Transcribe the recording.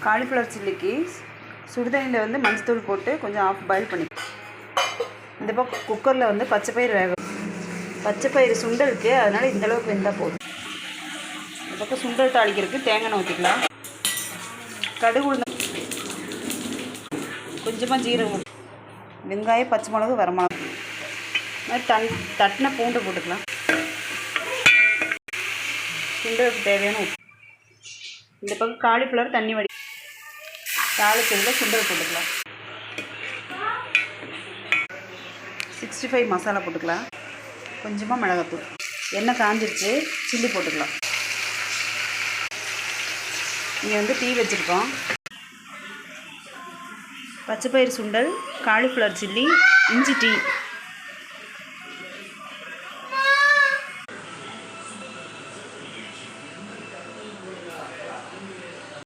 Cauliflower சில்லிக்கு சுடுதண்ணியில் வந்து மஞ்சத்தூள் போட்டு கொஞ்சம் ஆஃப் பாயில் பண்ணி இந்த பக்கம் குக்கரில் வந்து பச்சைப்பயிறு சுண்டல் இருக்குது, அதனால் இந்தளவுக்கு வெந்தால் போதும். இந்த பக்கம் சுண்டல் தாளிக்கிறதுக்கு தேங்காய் ஊற்றிக்கலாம். கடுகு உளுந்து கொஞ்சமாக ஜீரகம், வெங்காயம், பச்சை மிளகு, வரமிளகு, மாதிரி தட்டின பூண்டு போட்டுக்கலாம். சுண்டலுக்கு தேவையான உப்பு. இந்த பக்கம் காலிஃப்ளவர் தண்ணி வடி தாளிச்சதில் சுண்டல் போட்டுக்கலாம். 65 மசாலா போட்டுக்கலாம். கொஞ்சமாக மிளகாத்தூள். எண்ணெய் காஞ்சிருச்சு, சில்லி போட்டுக்கலாம். இங்கே வந்து டீ வச்சுருக்கோம். பச்சைப்பயிறு சுண்டல், காலிஃப்ளவர் சில்லி, இஞ்சி டீ.